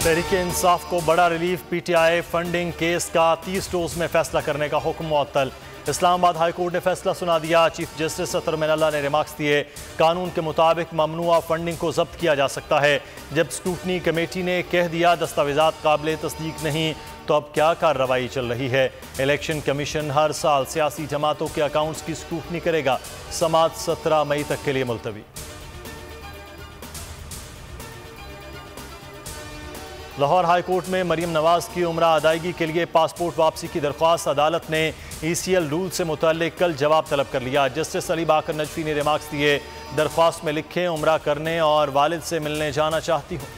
तहरीक इंसाफ को बड़ा relief. PTI funding case का 30 रोज में फैसला करने का हुक्म मुअत्तल। इस्लामाबाद हाई कोर्ट ने फैसला सुना दिया। चीफ जस्टिस अतर मिनल्ला ने रिमार्क्स दिए, कानून के मुताबिक ममनुआ फंडिंग को जब्त किया जा सकता है। जब स्क्रूटनी कमेटी ने कह दिया दस्तावेजात काबिल तस्दीक नहीं, तो अब क्या कार्रवाई चल रही है। इलेक्शन कमीशन हर साल सियासी जमातों के अकाउंट्स की स्क्रूटनी करेगा। समात 17 मई तक के लिए मुलतवी। लाहौर हाई कोर्ट में मरीम नवाज की उम्रा अदायगी के लिए पासपोर्ट वापसी की दरख्वास्त अदालत ने ECL रूल से मुतल्लिक कल जवाब तलब कर लिया। जस्टिस अली बाकर नजफी ने रिमार्क्स दिए, दरख्वास्त में लिखे उम्रा करने और वालिद से मिलने जाना चाहती हूँ।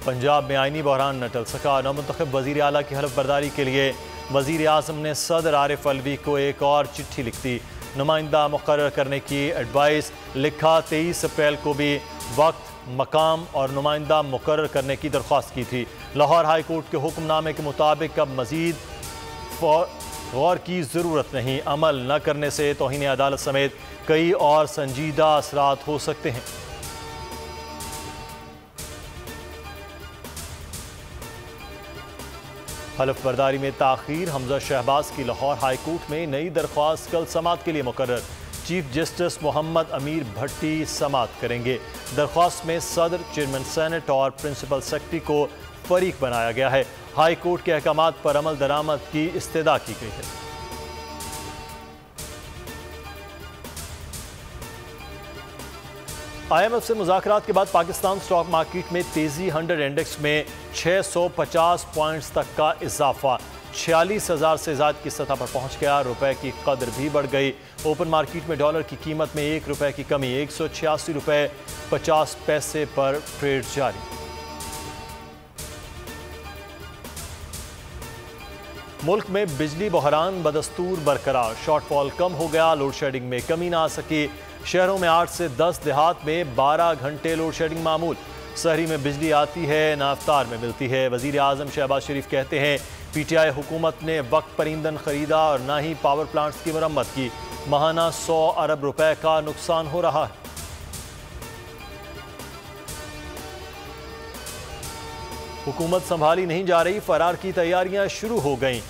पंजाब में आईनी बहरान न टल सका। नौमुंतखब वज़ीर आला की हलफ बर्दारी के लिए वज़ीर आज़म ने सदर आरिफ अलवी को एक और चिट्ठी लिख दी। नुमाइंदा मुकर्रर करने की एडवाइस। लिखा 23 अप्रैल को भी वक्त, मकाम और नुमाइंदा मुकर्रर करने की दरख्वास्त की थी। लाहौर हाई कोर्ट के हुक्मनामे के मुताबिक अब मज़ीद गौर की ज़रूरत नहीं। अमल न करने से तौहीन अदालत समेत कई और संजीदा असरात हो सकते हैं। हलफ बर्दारी में ताख़ीर। हमजा शहबाज की लाहौर हाई कोर्ट में नई दरख्वास्त कल समात के लिए मुकर्रर। चीफ जस्टिस मोहम्मद अमीर भट्टी समात करेंगे। दरख्वास्त में सदर, चेयरमैन सेनेट और प्रिंसिपल सेक्रेटरी को फरीक बनाया गया है। हाई कोर्ट के अहकामात पर अमल दरामद की इस्तदा की गई है। IMF से मुज़ाकरात के बाद पाकिस्तान स्टॉक मार्केट में तेजी। 100 इंडेक्स में 650 पॉइंट्स तक का इजाफा। 46,000 से ज़्यादा की सतह पर पहुंच गया। रुपए की कदर भी बढ़ गई। ओपन मार्केट में डॉलर की कीमत में 1 रुपए की कमी। 186 रुपए 50 पैसे पर ट्रेड जारी। मुल्क में बिजली बहरान बदस्तूर बरकरार। शॉर्टफॉल कम हो गया। लोड शेडिंग में कमी ना आ सकी। शहरों में 8 से 10, देहात में 12 घंटे लोड शेडिंग मामूल। शहरी में बिजली आती है, नाफ्तार में मिलती है। वज़ीर आज़म शहबाज शरीफ कहते हैं, PTI हुकूमत ने वक्त पर ईंधन खरीदा और ना ही पावर प्लांट्स की मरम्मत की। माहाना 100 अरब रुपए का नुकसान हो रहा है। हुकूमत संभाली नहीं जा रही, फरार की तैयारियां शुरू हो गईं।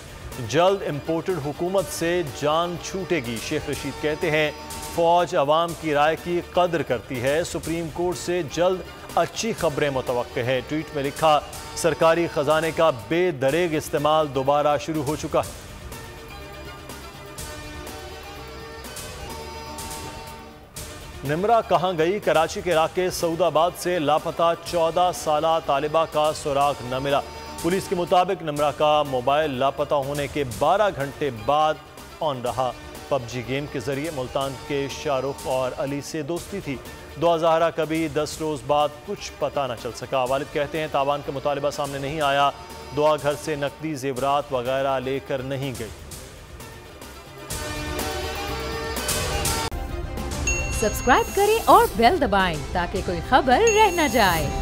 जल्द इंपोर्टेड हुकूमत से जान छूटेगी। शेख रशीद कहते हैं, फौज अवाम की राय की कदर करती है। सुप्रीम कोर्ट से जल्द अच्छी खबरें मुतवक्के है। ट्वीट में लिखा, सरकारी खजाने का बेदरेग इस्तेमाल दोबारा शुरू हो चुका है। निमरा कहाँ गई? कराची के इलाके सऊदाबाद से लापता 14 साला तालिबा का सुराग न मिला। पुलिस के मुताबिक निमरा का मोबाइल लापता होने के 12 घंटे बाद ऑन रहा। PUBG गेम के जरिए मुल्तान के शाहरुख और अली से दोस्ती थी। दुआ ज़हरा कभी 10 रोज बाद कुछ पता न चल सका। वालिद कहते हैं, तावान का मुतालिबा सामने नहीं आया। दुआ घर से नकदी जेवरात वगैरह लेकर नहीं गई। सब्सक्राइब करें और बेल दबाएं ताकि कोई खबर रह न जाए।